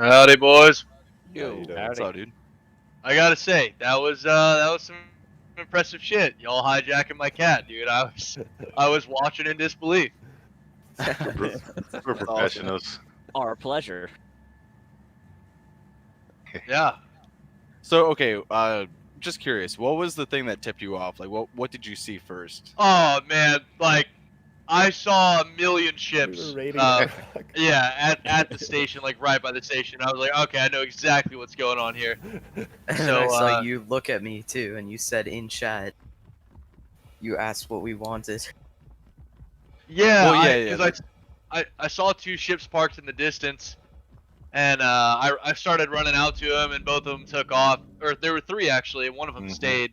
Howdy, boys. Yo, What's up, dude? I gotta say that was some impressive shit. Y'all hijacking my cat, dude. I was watching in disbelief. We're professionals. Our pleasure. Yeah. So okay, just curious, what was the thing that tipped you off? Like, what did you see first? Oh man, like I saw a million We ships. were raiding the rock. Yeah, at the station, like right by the station. I was like, okay, I know exactly what's going on here. And So, then I saw you look at me too, and you said in chat, you asked what we wanted. Yeah, Well, yeah, because I saw two ships parked in the distance, and I started running out to them, and both of them took off. Or there were three actually, and one of them stayed.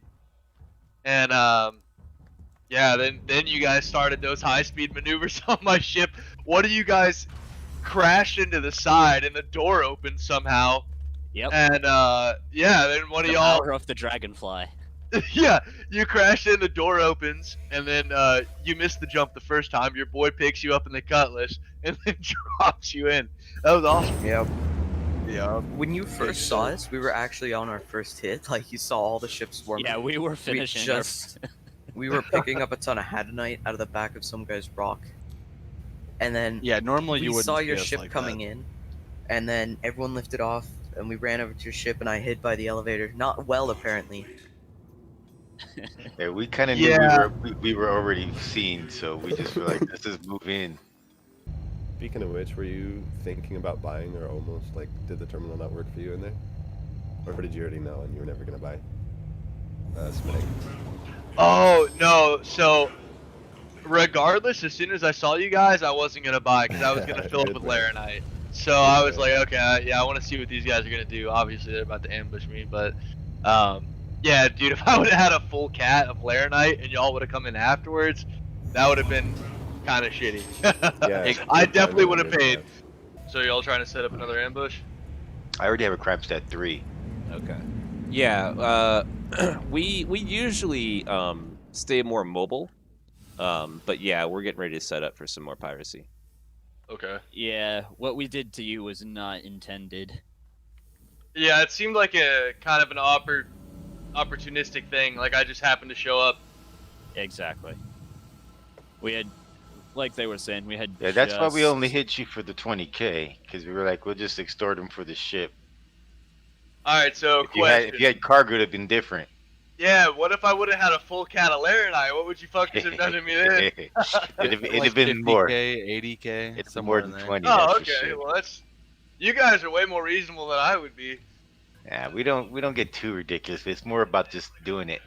And yeah, then you guys started those high-speed maneuvers on my ship. One of you guys crashed into the side, and the door opened somehow. Yep. And yeah, then one of The y'all. power of the dragonfly. Yeah, you crash in, the door opens, and then you miss the jump the first time. Your boy picks you up in the cutlass and then drops you in. That was awesome. Yep. Yeah. When you first saw us, we were actually on our first hit. Like, you saw all the ships swarming. Yeah, we were finishing. We were picking up a ton of hadanite out of the back of some guy's rock. And then Yeah, normally you we wouldn't saw your see us ship like coming in, and then everyone lifted off, and we ran over to your ship, and I hid by the elevator. Not well, apparently. Yeah, we kind of knew Yeah. we were already seen, so we just were like, let's just move in. Speaking of which, were you thinking about buying or almost? Like, did the terminal not work for you in there? Or did you already know and you were never going to buy? Smithing. Oh, no, so regardless, as soon as I saw you guys, I wasn't going to buy because I was going to fill up with laranite. So I was like, okay, yeah, I want to see what these guys are going to do. Obviously, they're about to ambush me, but yeah, dude, if I would have had a full cat of laranite and y'all would have come in afterwards, that would have been kind of shitty. Yeah, I definitely would have paid. So y'all trying to set up another ambush? I already have a crab stat 3. Okay. Yeah, we usually stay more mobile, but yeah, we're getting ready to set up for some more piracy. Okay. Yeah, what we did to you was not intended. Yeah, it seemed like a kind of an opportunistic thing. Like I just happened to show up. Exactly. We had, like they were saying, we had. Yeah, that's why we just- only hit you for the 20k, because we were like, we'll just extort them for the ship. All right, so If you had cargo, it'd have been different. Yeah, what if I would have had a full cat of laranite? What would you fuckers have done to me then? it'd have been more. 50K, 80K. It's somewhere more in than there. 20. Oh, that's for okay. sure. Well, that's. You guys are way more reasonable than I would be. Yeah, we don't get too ridiculous. It's more about just doing it.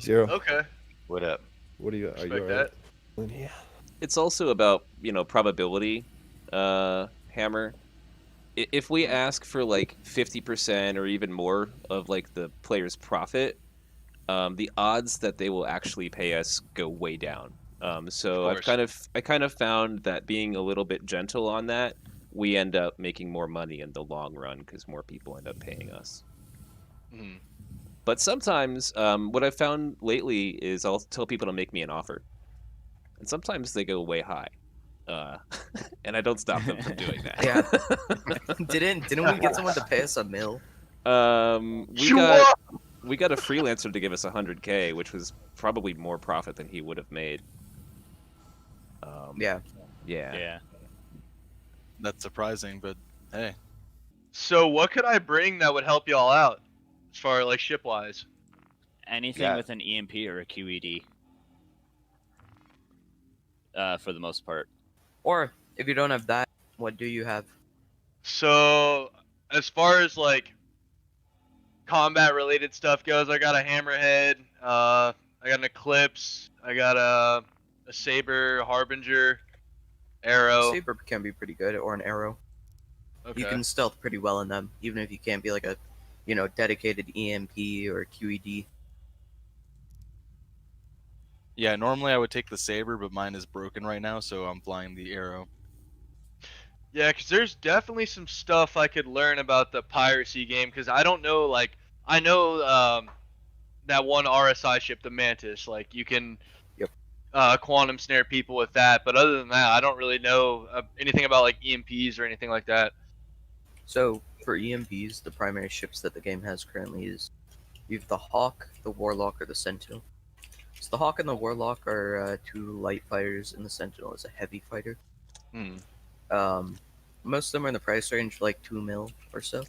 Zero. Okay. What up? What are you? Are Respect you that. alright? Yeah. It's also about, probability, Hammer. If we ask for like 50% or even more of like the player's profit, the odds that they will actually pay us go way down. So Of I kind of found that being a little bit gentle on that, we end up making more money in the long run because more people end up paying us. Mhm. But sometimes, what I've found lately is I'll tell people to make me an offer, and sometimes they go way high, and I don't stop them from doing that. Yeah. Didn't we get someone to pay us $1 million? We got a freelancer to give us 100K, which was probably more profit than he would have made. Yeah. Yeah. Yeah. That's surprising, but hey. So what could I bring that would help y'all out, as far as like ship wise? Anything Yeah. with an EMP or a QED. For the most part. Or, if you don't have that, what do you have? So as far as like combat related stuff goes, I got a hammerhead, I got an eclipse, I got a saber, harbinger, arrow. Saber can be pretty good, or an arrow. Okay. You can stealth pretty well in them, even if you can't be like a, dedicated EMP or QED. Yeah, normally I would take the saber, but mine is broken right now, so I'm flying the arrow. Yeah, because there's definitely some stuff I could learn about the piracy game, because I don't know, like, I know that one RSI ship, the Mantis, like, you can quantum snare people with that, but other than that, I don't really know anything about, like, EMPs or anything like that. So, for EMPs, the primary ships that the game has currently is you have the Hawk, the Warlock, or the Sentinel. So the Hawk and the Warlock are 2 light fighters, and the Sentinel is a heavy fighter. Hmm. Most of them are in the price range of like 2 mil or so.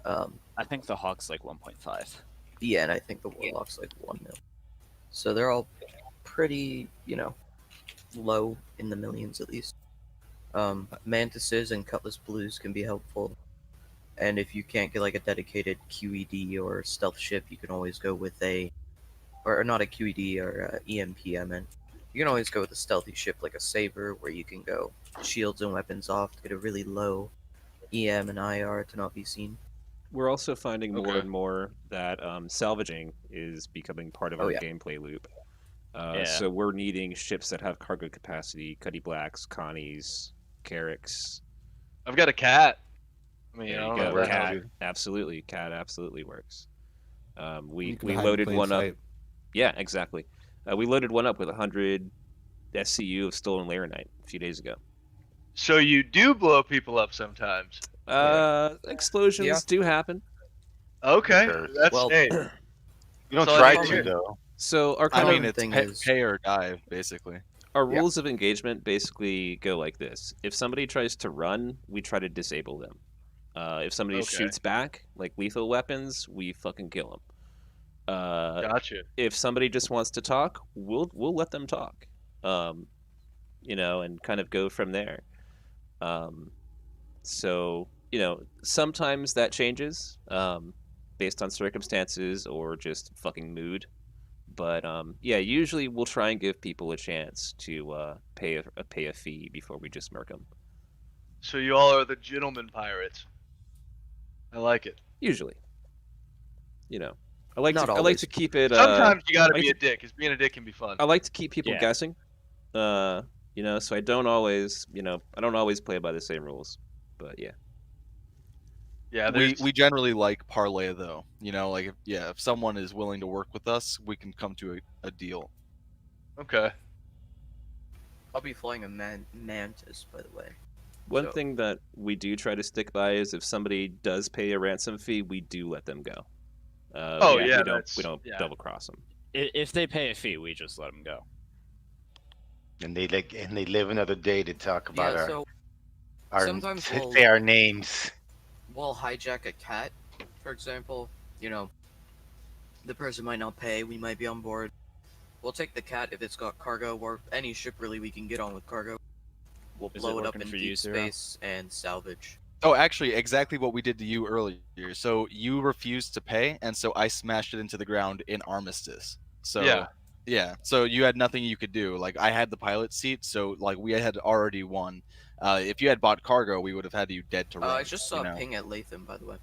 I think the Hawk's like 1.5. Yeah, and I think the Warlock's like 1 mil. So they're all pretty, low in the millions at least. Mantises and Cutlass Blues can be helpful. And if you can't get like a dedicated QED or stealth ship, you can always go with or not a QED or EMP, I meant. You can always go with a stealthy ship like a Saber, where you can go shields and weapons off to get a really low EM and IR to not be seen. We're also finding more Okay. and more that salvaging is becoming part of Oh, our yeah. gameplay loop. Yeah. So we're needing ships that have cargo capacity, Cuddy Blacks, Connies, Carracks. I've got a cat. I mean, There I you don't go. know if that Cat, helps you. absolutely. Cat absolutely works. We You can we hide in loaded plain one up. sight. Yeah, exactly. We loaded one up with 100 SCU of stolen Laranite a few days ago. So you do blow people up sometimes. Explosions Yeah. do happen. Okay, Sure. that's Well, hey. You don't So try that's to common. though. So our I kind mean, Common it's thing pay, is- pay or die, basically. our Yeah. rules of engagement basically go like this: if somebody tries to run, we try to disable them. If somebody Okay. shoots back, like lethal weapons, we fucking kill them. Gotcha. If somebody just wants to talk, we'll let them talk. And kind of go from there. So sometimes that changes based on circumstances or just fucking mood. But yeah, usually we'll try and give people a chance to pay a fee before we just murk them. So you all are the gentleman pirates. I like it. Usually, I like Not to always. keep it. Sometimes you gotta like be to- a dick, because being a dick can be fun. I like to keep people Yeah. guessing. So I don't always, play by the same rules. But yeah. Yeah, We generally like parlay though. Like if someone is willing to work with us, we can come to a deal. Okay. I'll be flying a Mantis, by the way. One So- thing that we do try to stick by is if somebody does pay a ransom fee, we do let them go. Oh, yeah, we that's- don't yeah. double cross them. If they pay a fee, we just let them go. And they live another day to talk about Yeah, so our sometimes to we'll- say our names. we'll hijack a cat, for example. The person might not pay, we might be on board. We'll take the cat if it's got cargo, or any ship really we can get on with cargo. We'll Is blow it it up working in for deep you, Zero? space and salvage. Oh, actually, exactly what we did to you earlier. So you refused to pay, and so I smashed it into the ground in Armistice. So Yeah. So you had nothing you could do. Like I had the pilot seat, so like we had already won. If you had bought cargo, we would have had you dead to rights. I just saw a ping at Latham, by the way.